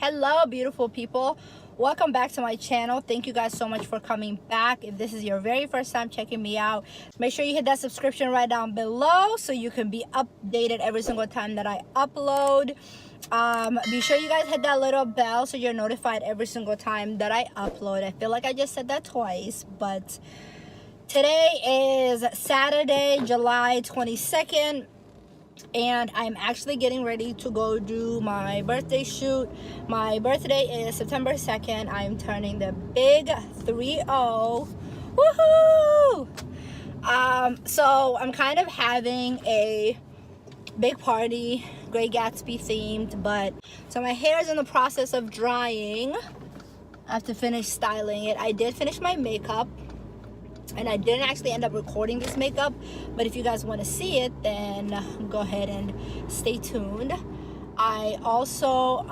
Hello beautiful people, welcome back to my channel. Thank you guys so much for coming back. If this is your very first time checking me out, make sure you hit that subscription right down below so you can be updated every single time that I upload. Be sure you guys hit that little bell so you're notified every single time that I upload. I feel like I just said that twice, but today is Saturday, July 22nd. And I'm actually getting ready to go do my birthday shoot. My birthday is September 2nd. I'm turning the big 3-0. Woohoo! So I'm kind of having a big party, Great Gatsby themed, but so my hair is in the process of drying. I have to finish styling it. I did finish my makeup. And I didn't actually end up recording this makeup, but if you guys want to see it, then go ahead and stay tuned. I also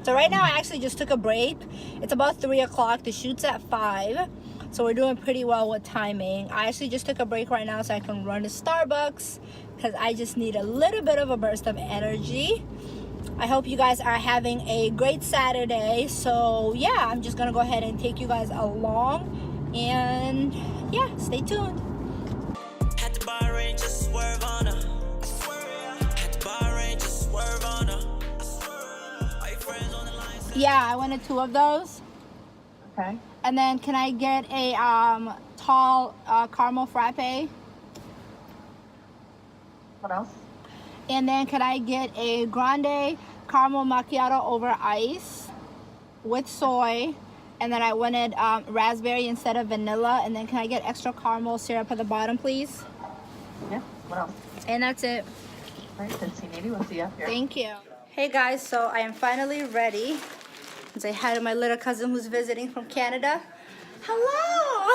so right now I actually just took a break. It's about 3 o'clock. The shoot's at 5, so we're doing pretty well with timing. I actually just took a break right now so I can run to Starbucks because I just need a little bit of a burst of energy. I hope you guys are having a great Saturday. So yeah, I'm just gonna go ahead and take you guys along. And yeah, stay tuned. At the bar range, just swerve on her. At the bar range, just swerve on her. Are your friends on the line? Yeah, I wanted 2 of those. Okay. And then can I get a tall caramel frappe? What else? And then could I get a grande caramel macchiato over ice with soy? And then I wanted raspberry instead of vanilla. And then can I get extra caramel syrup at the bottom, please? Yeah. What else? And that's it. All right, then see, maybe we'll see you here. Thank you. Hey guys, so I am finally ready. I say hi to my little cousin who's visiting from Canada. Hello!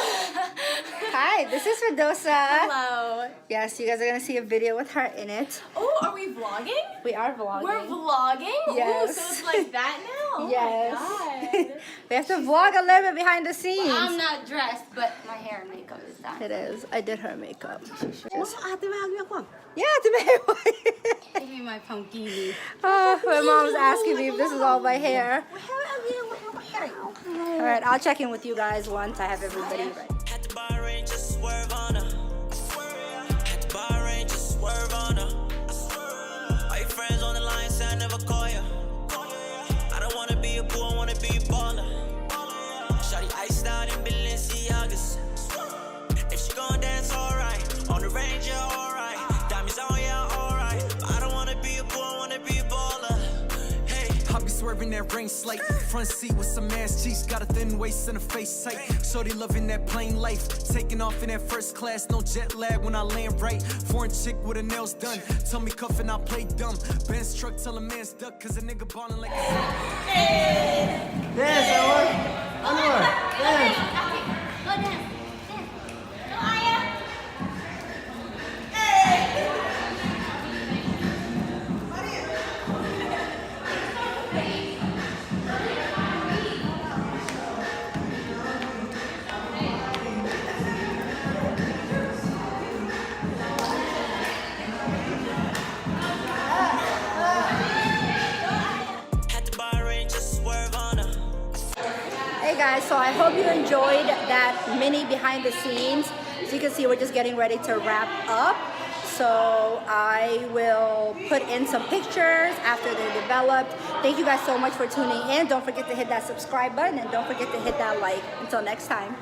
Hi, this is Mendoza. Hello. Yes, you guys are gonna see a video with her in it. Oh, are we vlogging? We are vlogging. We're vlogging? Yes. Ooh, so it's like that now? Yes. Oh my God. We have to vlog a little bit behind the scenes. I'm not dressed, but my hair and makeup is done. It is. I did her makeup. Yeah, Give me my pumpkin. oh, my mom's asking me if this is all my hair. All right, I'll check in with you guys once I have everybody ready. At the bar range, just swerve on her. At the bar range, just swerve on her. Are your friends on the line? Say I never call you. I don't wanna be a boo, I wanna be a baller. Shawty iced out in Balenciagas. If she gon' dance, alright. On the range, yeah, alright. Diamonds on, yeah, alright. But I don't wanna be a boo, I wanna be a baller. Hey, I be swerving that rain slate. Front seat with some ass cheeks, got a thin waist and a face tight. Shorty loving that plain life, taking off in that first class, no jet lag when I land right. Foreign chick with her nails done, tell me cuffin', I play dumb. Benz truck, tell a man stuck, cause a nigga ballin' like a Dance, Anwar! Dance! at the bar range, just swerve on her. Hey guys, so I hope you enjoyed that mini behind the scenes. As you can see, we're just getting ready to wrap up. So I will put in some pictures after they're developed. Thank you guys so much for tuning in. Don't forget to hit that subscribe button and don't forget to hit that like. Until next time.